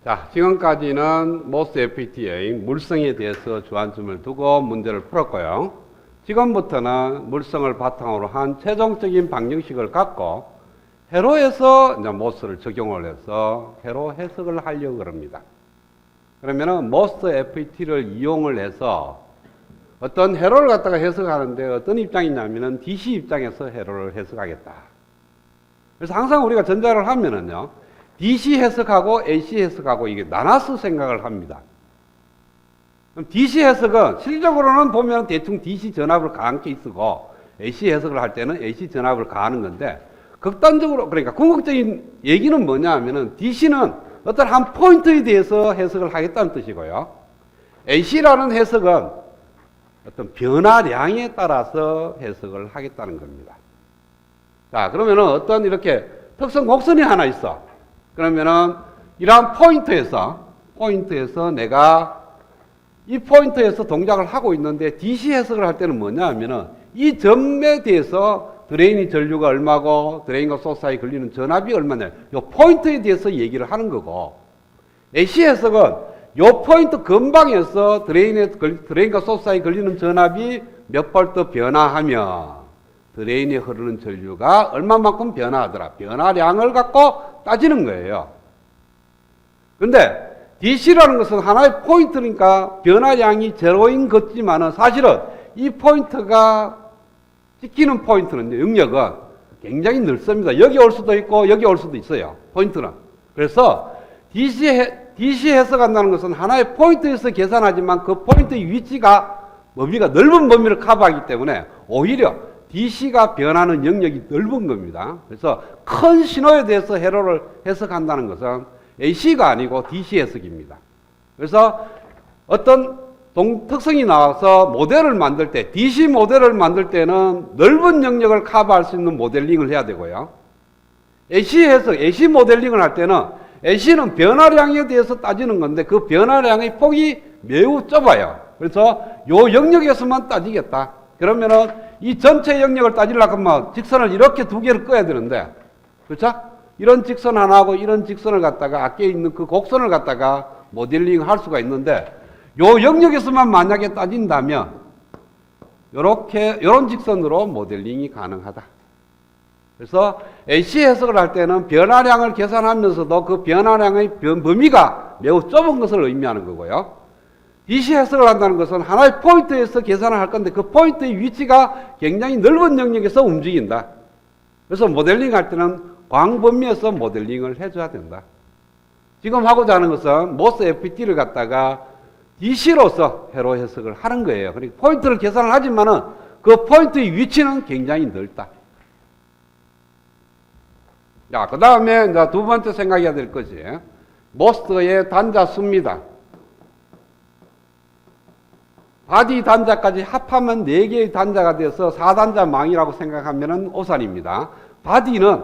자, 지금까지는 모스 FET의 물성에 대해서 주안점을 두고 문제를 풀었고요. 지금부터는 물성을 바탕으로 한 최종적인 방정식을 갖고 회로에서 이제 모스를 적용을 해서 회로 해석을 하려고 합니다. 그러면은 모스 FET를 이용을 해서 어떤 회로를 갖다가 해석하는데 어떤 입장이냐면은 DC 입장에서 회로를 해석하겠다. 그래서 항상 우리가 전자를 하면은요, DC 해석하고 AC 해석하고 이게 나눠서 생각을 합니다. 그럼 DC 해석은 실질적으로는 보면 대충 DC 전압을 가한게 쓰고 AC 해석을 할 때는 AC 전압을 가하는 건데, 극단적으로, 그러니까 궁극적인 얘기는 뭐냐 하면은 DC는 어떤 한 포인트에 대해서 해석을 하겠다는 뜻이고요. AC라는 해석은 어떤 변화량에 따라서 해석을 하겠다는 겁니다. 자, 그러면은 어떤 이렇게 특성 곡선이 하나 있어. 그러면은 이러한 포인트에서 내가 이 포인트에서 동작을 하고 있는데 DC 해석을 할 때는 뭐냐 하면은 이 점에 대해서 드레인이 전류가 얼마고 드레인과 소스 사이에 걸리는 전압이 얼마냐, 이 포인트에 대해서 얘기를 하는 거고, AC 해석은 이 포인트 근방에서 드레인과 소스 사이에 걸리는 전압이 몇 볼트 변화하며 드레인에 흐르는 전류가 얼마만큼 변화하더라, 변화량을 갖고 따지는 거예요. 근데 DC라는 것은 하나의 포인트니까 변화량이 제로인 것지만은 사실은 이 포인트가 찍히는 포인트는, 영역은 굉장히 넓습니다. 여기 올 수도 있고 여기 올 수도 있어요, 포인트는. 그래서 DC 해석한다는 것은 하나의 포인트에서 계산하지만 그 포인트의 위치가 범위가 넓은 범위를 커버하기 때문에 오히려 DC가 변하는 영역이 넓은 겁니다. 그래서 큰 신호에 대해서 회로를 해석한다는 것은 AC가 아니고 DC 해석입니다. 그래서 어떤 특성이 나와서 모델을 만들 때, DC 모델을 만들 때는 넓은 영역을 커버할 수 있는 모델링을 해야 되고요. AC 모델링을 할 때는 AC는 변화량에 대해서 따지는 건데 그 변화량의 폭이 매우 좁아요. 그래서 요 영역에서만 따지겠다. 그러면은 이 전체 영역을 따지려고 하면 직선을 이렇게 두 개를 꺼야 되는데, 그렇죠? 이런 직선 하나하고 이런 직선을 갖다가 앞에 있는 그 곡선을 갖다가 모델링 할 수가 있는데, 요 영역에서만 만약에 따진다면 요런 직선으로 모델링이 가능하다. 그래서 AC 해석을 할 때는 변화량을 계산하면서도 그 변화량의 범위가 매우 좁은 것을 의미하는 거고요. DC 해석을 한다는 것은 하나의 포인트에서 계산을 할 건데 그 포인트의 위치가 굉장히 넓은 영역에서 움직인다. 그래서 모델링 할 때는 광범위에서 모델링을 해줘야 된다. 지금 하고자 하는 것은 모스 FET를 갖다가 DC로서 회로 해석을 하는 거예요. 그러니까 포인트를 계산을 하지만은 그 포인트의 위치는 굉장히 넓다. 자, 그 다음에 이제 두 번째 생각해야 될 것이 모스의 단자 수입니다. 바디 단자까지 합하면 4개의 단자가 돼서 4단자 망이라고 생각하면 오산입니다. 바디는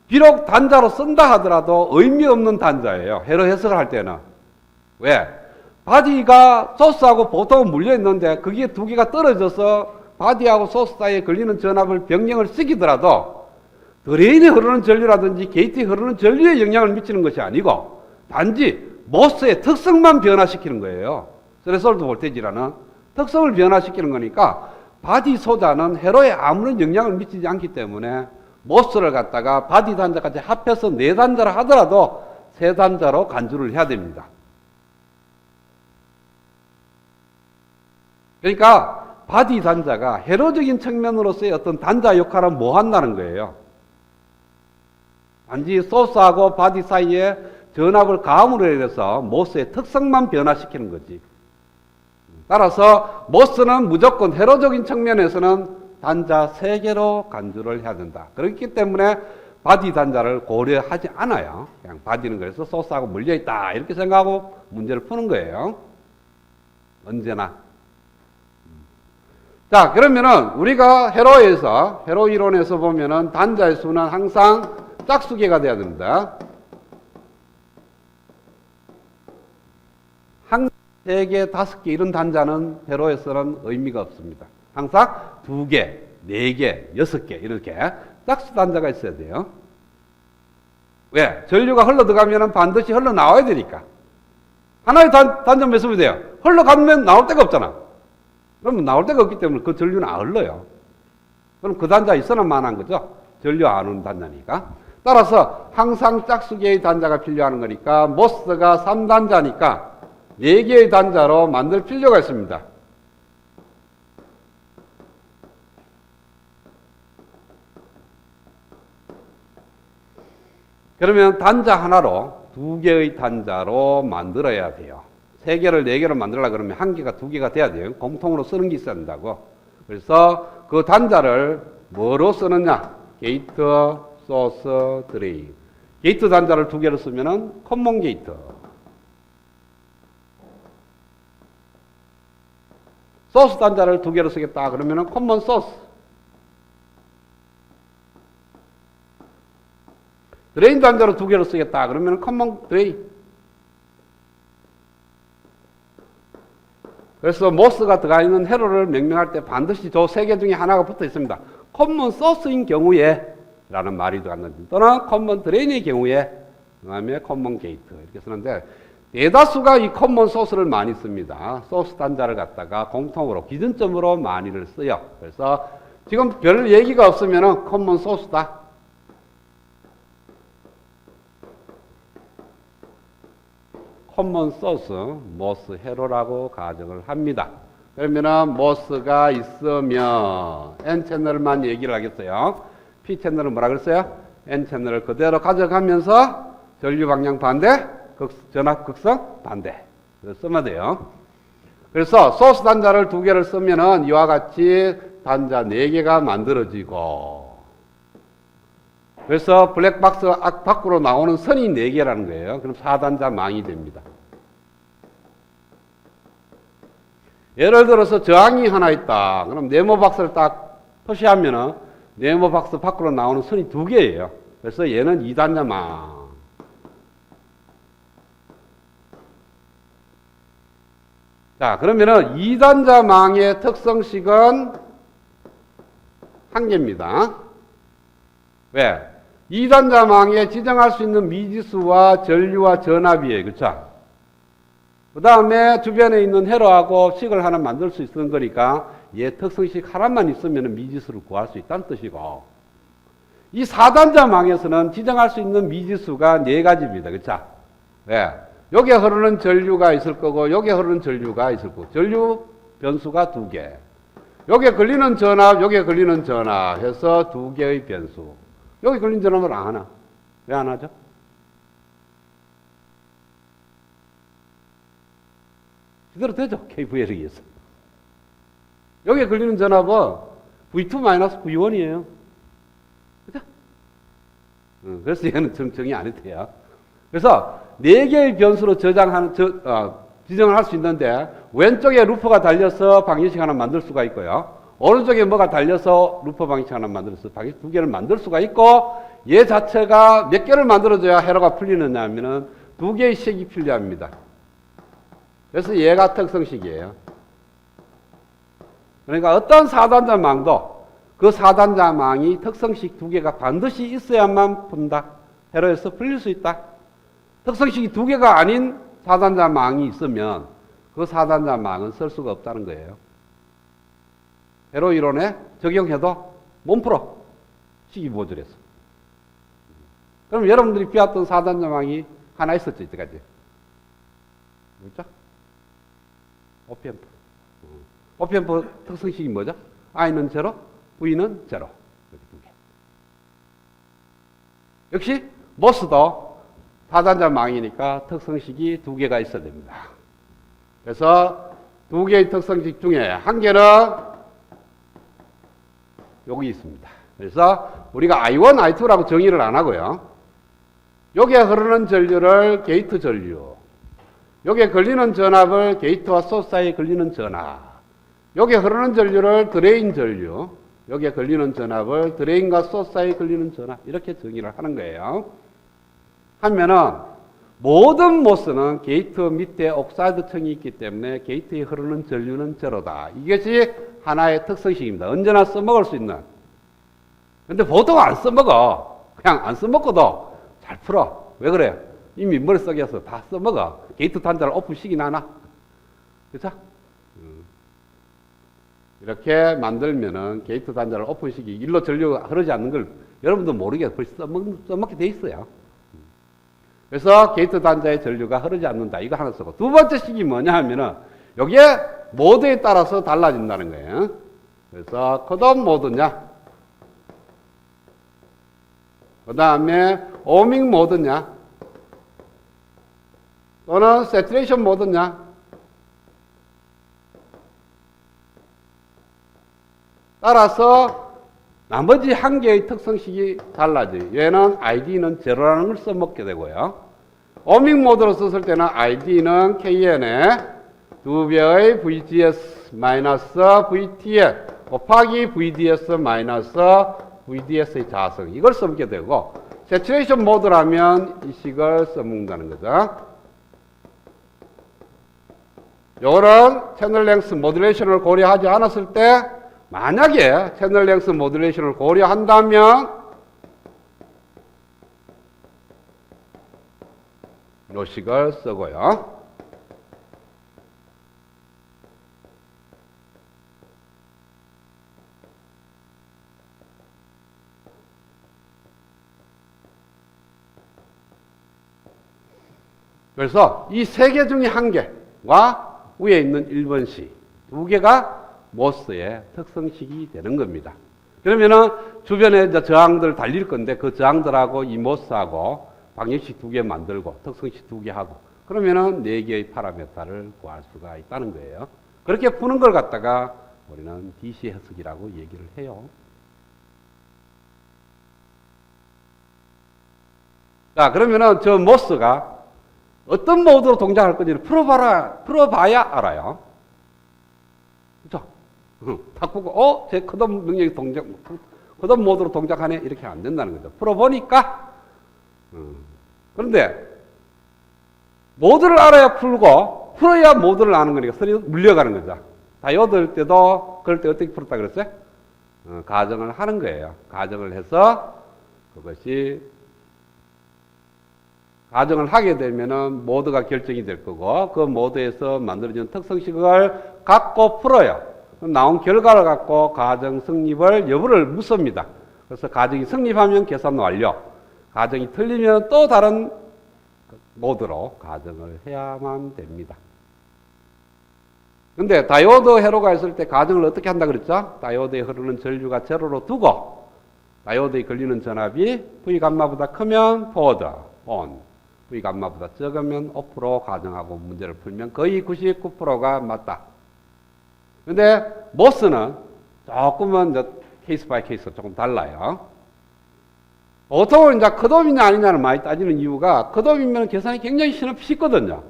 비록 단자로 쓴다 하더라도 의미 없는 단자예요, 회로 해석을 할 때는. 왜? 바디가 소스하고 보통은 물려있는데 그게 두 개가 떨어져서 바디하고 소스 사이에 걸리는 전압을 변경을 시키더라도 드레인에 흐르는 전류라든지 게이트에 흐르는 전류에 영향을 미치는 것이 아니고 단지 모스의 특성만 변화시키는 거예요. 스레솔드 볼테이지라는 특성을 변화시키는 거니까 바디 소자는 회로에 아무런 영향을 미치지 않기 때문에 모스를 갖다가 바디 단자까지 합해서 4단자를 하더라도 3단자로 간주를 해야 됩니다. 그러니까 바디 단자가 회로적인 측면으로서의 어떤 단자 역할은 뭐 한다는 거예요? 단지 소스하고 바디 사이에 전압을 가함으로 해서 모스의 특성만 변화시키는 거지. 따라서 모스는 무조건 회로적인 측면에서는 단자 3개로 간주를 해야 된다. 그렇기 때문에 바디 단자를 고려하지 않아요. 그냥 바디는 그래서 소스하고 물려있다 이렇게 생각하고 문제를 푸는 거예요. 언제나. 자, 그러면은 우리가 회로 이론에서 보면은 단자의 수는 항상 짝수개가 돼야 됩니다. 3개, 5개 이런 단자는 회로에서는 의미가 없습니다. 항상 2개, 4개, 6개 이렇게 짝수 단자가 있어야 돼요. 왜? 전류가 흘러 들어가면 반드시 흘러 나와야 되니까. 하나의 단자만 쓰면 돼요. 흘러가면 나올 데가 없잖아. 그러면 나올 데가 없기 때문에 그 전류는 안 흘러요. 그럼 그 단자 있어나 마나한 거죠. 전류 안 오는 단자니까. 따라서 항상 짝수개의 단자가 필요한 거니까 모스가 3단자니까 4개의 단자로 만들 필요가 있습니다. 그러면 단자 하나로 2개의 단자로 만들어야 돼요. 3개를 4개로 만들려고 그러면 1개가 2개가 돼야 돼요. 공통으로 쓰는 게 있어야 된다고. 그래서 그 단자를 뭐로 쓰느냐? 게이트, 소스, 드레인. 게이트 단자를 2개로 쓰면은 커먼 게이트. 소스 단자를 2개로 쓰겠다 그러면은 커먼 소스. 드레인 단자로 2개로 쓰겠다 그러면 커먼 드레인. 그래서 모스가 들어가 있는 회로를 명명할 때 반드시 저 3개 중에 하나가 붙어 있습니다. 커먼 소스인 경우에 라는 말이 들어갔는지 또는 커먼 드레인의 경우에 그 다음에 커먼 게이트 이렇게 쓰는데 대다수가 이 커먼 소스를 많이 씁니다. 소스 단자를 갖다가 공통으로 기준점으로 많이를 써요. 그래서 지금 별 얘기가 없으면 커먼 소스다. 커먼 소스, 모스 회로라고 가정을 합니다. 그러면은 모스가 있으면 N채널만 얘기를 하겠어요. P채널은 뭐라 그랬어요? N채널을 그대로 가져가면서 전류 방향 반대, 전압 극성 반대. 쓰면 돼요. 그래서 소스 단자를 2개를 쓰면은 이와 같이 단자 4개가 만들어지고 그래서 블랙박스 밖으로 나오는 선이 4개라는 거예요. 그럼 4단자 망이 됩니다. 예를 들어서 저항이 하나 있다. 그럼 네모박스를 딱 표시하면은 네모박스 밖으로 나오는 선이 2개예요. 그래서 얘는 2단자 망. 자, 그러면은 2단자 망의 특성식은 1개입니다. 왜? 2단자 망에 지정할 수 있는 미지수와 전류와 전압이에요. 그쵸? 그 다음에 주변에 있는 회로하고 식을 하나 만들 수 있는 거니까 얘 특성식 하나만 있으면 미지수를 구할 수 있다는 뜻이고 이 4단자 망에서는 지정할 수 있는 미지수가 4가지입니다. 그쵸? 왜? 여기에 흐르는 전류가 있을 거고 여기에 흐르는 전류가 있을 거고 전류 변수가 2개 여기에 걸리는 전압 여기에 걸리는 전압 해서 2개의 변수 여기 걸린 전압을 안 하나? 왜 안 하죠? 그대로 되죠. KVL에 의해서. 여기에 걸리는 전압은 V2-V1이에요. 그죠? 그래서 얘는 정이 안 해도 돼요. 그래서 4개의 변수로 지정을 할 수 있는데 왼쪽에 루퍼가 달려서 방정식 하나 만들 수가 있고요. 오른쪽에 뭐가 달려서 루퍼 방정식 하나 만들어서 방정식 2개를 만들 수가 있고 얘 자체가 몇 개를 만들어줘야 회로가 풀리느냐 하면은 2개의 식이 필요합니다. 그래서 얘가 특성식이에요. 그러니까 어떤 4단자 망도 그 4단자 망이 특성식 2개가 반드시 있어야만 푼다. 회로에서 풀릴 수 있다. 특성식이 2개가 아닌 4단자 망이 있으면 그 4단자 망은 쓸 수가 없다는 거예요. 회로 이론에 적용해도 못 풀어. 식이 모자라서. 그럼 여러분들이 배웠던 4단자 망이 하나 있었죠, 이때까지. 그렇죠? OPM프. OPM프 특성식이 뭐죠? I는 제로, V는 제로. 이렇게 2개. 역시 모스도 4단자 망이니까 특성식이 2개가 있어야 됩니다. 그래서 2개의 특성식 중에 1개는 여기 있습니다. 그래서 우리가 I1, I2라고 정의를 안 하고요. 여기에 흐르는 전류를 게이트 전류, 여기에 걸리는 전압을 게이트와 소스 사이에 걸리는 전압, 여기에 흐르는 전류를 드레인 전류, 여기에 걸리는 전압을 드레인과 소스 사이에 걸리는 전압 이렇게 정의를 하는 거예요. 하면은 모든 모스는 게이트 밑에 옥사이드 층이 있기 때문에 게이트에 흐르는 전류는 제로다. 이것이 하나의 특성식입니다. 언제나 써먹을 수 있는. 근데 보통 안 써먹어. 그냥 안 써먹고도 잘 풀어. 왜 그래요? 이미 머릿속에서 다 써먹어. 게이트 단자를 오픈시키나 하나? 그렇죠? 이렇게 만들면은 게이트 단자를 오픈시키기, 일로 전류가 흐르지 않는 걸 여러분도 모르게 벌써 써먹게 돼 있어요. 그래서 게이트 단자의 전류가 흐르지 않는다. 이거 하나 쓰고. 두 번째 식이 뭐냐 하면은, 요게 모드에 따라서 달라진다는 거예요. 그래서 컷오프 모드냐, 그 다음에 오밍 모드냐, 또는 세츄레이션 모드냐, 따라서 나머지 한 개의 특성식이 달라져요. 얘는 ID는 제로라는 걸 써먹게 되고요. 오밍 모드로 썼을 때는 ID는 KN의 2배의 VGS 마이너스 VTL 곱하기 VDS 마이너스 VDS의 자성, 이걸 써먹게 되고, 세츄레이션 모드라면 이 식을 써먹는다는 거죠. 요거는 채널 랭스 모듈레이션을 고려하지 않았을 때, 만약에 채널 랭스 모듈레이션을 고려한다면 요 식을 쓰고요. 그래서 이 세 개 중에 한 개와 위에 있는 1번식 두 개가 모스의 특성식이 되는 겁니다. 그러면은 주변에 이제 저항들 달릴 건데 그 저항들하고 이 모스하고 방정식 두 개 만들고 특성식 두 개 하고 그러면은 네 개의 파라미터를 구할 수가 있다는 거예요. 그렇게 푸는 걸 갖다가 우리는 DC 해석이라고 얘기를 해요. 자, 그러면은 저 모스가 어떤 모드로 동작할 건지를 풀어봐야 알아요. 그죠? 딱 보고, 제 컷오프 능력이 컷오프 모드로 동작하네? 이렇게 안 된다는 거죠. 풀어보니까, 그런데, 모드를 알아야 풀고, 풀어야 모드를 아는 거니까 서로 물려가는 거죠. 다이오드일 때도, 그럴 때 어떻게 풀었다 그랬어요? 가정을 하는 거예요. 가정을 해서, 그것이, 가정을 하게 되면은 모드가 결정이 될 거고, 그 모드에서 만들어진 특성식을 갖고 풀어요. 그럼 나온 결과를 갖고 가정 성립을 여부를 묻습니다. 그래서 가정이 성립하면 계산 완료. 가정이 틀리면 또 다른 모드로 가정을 해야만 됩니다. 근데 다이오드 회로가 있을 때 가정을 어떻게 한다 그랬죠? 다이오드에 흐르는 전류가 제로로 두고 다이오드에 걸리는 전압이 V 감마보다 크면 포워드, 온, V 감마보다 적으면 오프로 가정하고 문제를 풀면 거의 99%가 맞다. 근데 모스는 조금은 이제 케이스 바이 케이스 조금 달라요. 보통은 이제 컷오프이냐 아니냐를 많이 따지는 이유가 컷오프이면 계산이 굉장히 쉽거든요.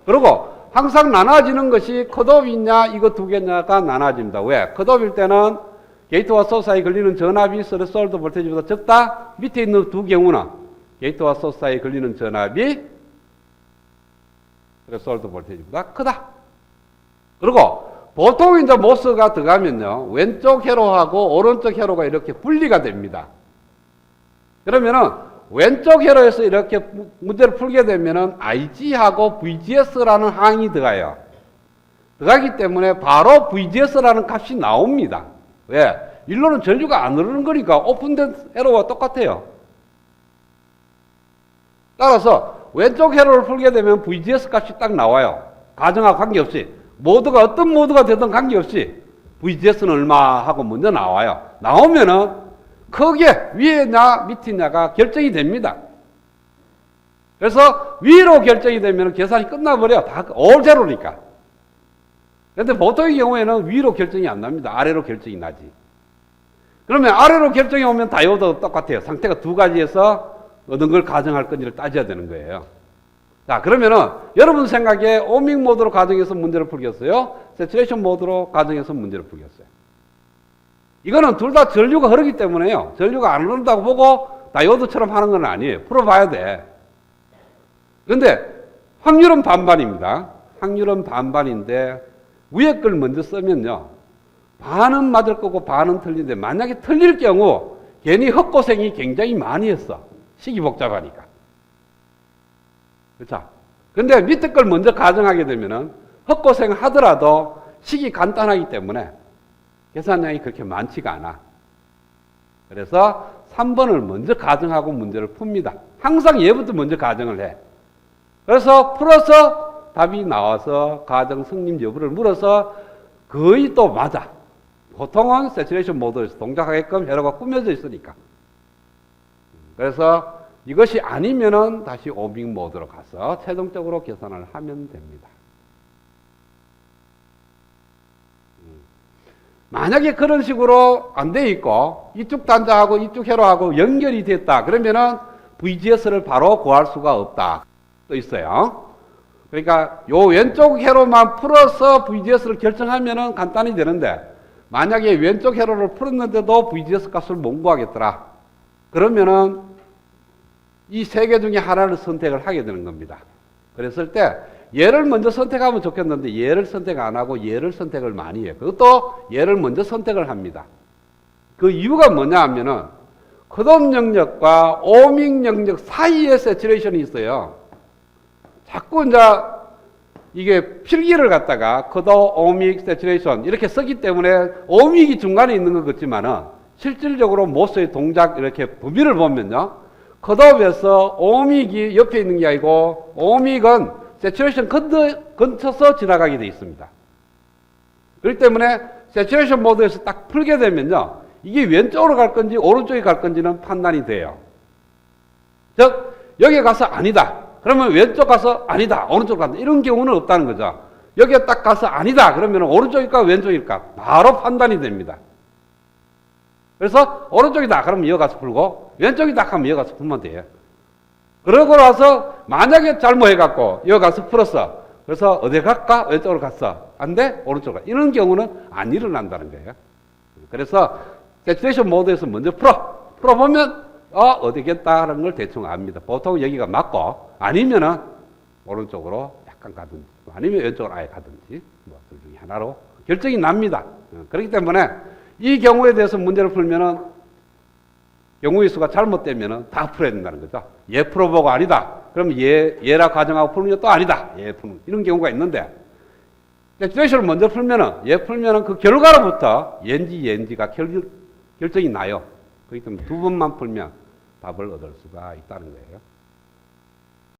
그리고 항상 나눠지는 것이 컷오프이냐 이거 두 개냐가 나눠집니다. 왜? 컷오프일 때는 게이트와 소스 사이에 걸리는 전압이 스레스홀드 볼테이지보다 적다. 밑에 있는 두 경우는 게이트와 소스 사이에 걸리는 전압이 스레스홀드 볼테이지보다 크다. 그리고 보통 이제 모스가 들어가면요, 왼쪽 회로하고 오른쪽 회로가 이렇게 분리가 됩니다. 그러면은 왼쪽 회로에서 이렇게 문제를 풀게 되면은 IG하고 VGS라는 항이 들어가요. 들어가기 때문에 바로 VGS라는 값이 나옵니다. 왜? 일로는 전류가 안 흐르는 거니까 오픈된 회로와 똑같아요. 따라서 왼쪽 회로를 풀게 되면 VGS 값이 딱 나와요. 가정하고 관계없이. 모드가 어떤 모드가 되든 관계없이 VGS는 얼마 하고 먼저 나와요. 나오면은 크게 위에냐 밑이냐가 결정이 됩니다. 그래서 위로 결정이 되면 계산이 끝나버려. 다 올 제로니까. 그런데 보통의 경우에는 위로 결정이 안 납니다. 아래로 결정이 나지. 그러면 아래로 결정이 오면 다이오드도 똑같아요. 상태가 두 가지에서 어떤 걸 가정할 건지를 따져야 되는 거예요. 자, 그러면은 여러분 생각에 오밍 모드로 가정해서 문제를 풀겠어요? 세츄레이션 모드로 가정해서 문제를 풀겠어요? 이거는 둘 다 전류가 흐르기 때문에요. 전류가 안 흐른다고 보고 다이오드처럼 하는 건 아니에요. 풀어봐야 돼. 그런데 확률은 반반입니다. 확률은 반반인데 위에 걸 먼저 쓰면요, 반은 맞을 거고 반은 틀린데 만약에 틀릴 경우 괜히 헛고생이 굉장히 많이 했어. 식이 복잡하니까. 그렇죠? 근데 밑에 걸 먼저 가정하게 되면은 헛고생 하더라도 식이 간단하기 때문에 계산량이 그렇게 많지가 않아. 그래서 3번을 먼저 가정하고 문제를 풉니다. 항상 얘부터 먼저 가정을 해. 그래서 풀어서 답이 나와서 가정 성립 여부를 물어서 거의 또 맞아. 보통은 세츄레이션 모드에서 동작하게끔 회로가 꾸며져 있으니까. 그래서 이것이 아니면은 다시 오밍 모드로 가서 최종적으로 계산을 하면 됩니다. 만약에 그런 식으로 안 돼 있고 이쪽 단자하고 이쪽 회로하고 연결이 됐다. 그러면은 VGS를 바로 구할 수가 없다. 또 있어요. 그러니까 요 왼쪽 회로만 풀어서 VGS를 결정하면은 간단히 되는데 만약에 왼쪽 회로를 풀었는데도 VGS 값을 못 구하겠더라. 그러면은 이 세 개 중에 하나를 선택을 하게 되는 겁니다. 그랬을 때 얘를 먼저 선택하면 좋겠는데 얘를 선택 안 하고 얘를 선택을 많이 해요. 그것도 얘를 먼저 선택을 합니다. 그 이유가 뭐냐 하면은 컷오프 영역과 오밍 영역 사이에 세츄레이션이 있어요. 자꾸 이제 이게 필기를 갖다가 컷오프, 오믹, 세츄레이션 이렇게 쓰기 때문에 오믹이 중간에 있는 것 같지만은 실질적으로 모스의 동작 이렇게 범위를 보면요. 컷오프에서 오믹이 옆에 있는 게 아니고 오믹은 세츄레이션 근처서 지나가게 되어 있습니다. 그렇기 때문에 세츄레이션 모드에서 딱 풀게 되면요. 이게 왼쪽으로 갈 건지 오른쪽에 갈 건지는 판단이 돼요. 즉 여기 가서 아니다. 그러면 왼쪽 가서 아니다. 오른쪽 간다. 이런 경우는 없다는 거죠. 여기에 딱 가서 아니다. 그러면 오른쪽일까 왼쪽일까 바로 판단이 됩니다. 그래서 오른쪽이다. 그러면 이어가서 풀고 왼쪽이다 하면 이어가서 풀면 돼요. 그러고 나서 만약에 잘못해갖고 이어가서 풀었어. 그래서 어디 갈까? 왼쪽으로 갔어. 안 돼? 오른쪽으로 가. 이런 경우는 안 일어난다는 거예요. 그래서 세츄레이션 모드에서 먼저 풀어보면 어디겠다라는 걸 대충 압니다. 보통 여기가 맞고 아니면은 오른쪽으로 약간 가든지 아니면 왼쪽으로 아예 가든지 뭐 둘 중에 하나로 결정이 납니다. 그렇기 때문에 이 경우에 대해서 문제를 풀면은 경우의 수가 잘못되면은 다 풀어야 된다는 거죠. 얘 풀어보고 아니다. 그럼 얘라 가정하고 풀면 또 아니다. 얘 풀면 이런 경우가 있는데 세츄레이션을 먼저 풀면은 얘 풀면은 그 결과로부터 얘인지가 결정이 나요. 그렇기 때문에 두 번만 풀면 답을 얻을 수가 있다는 거예요.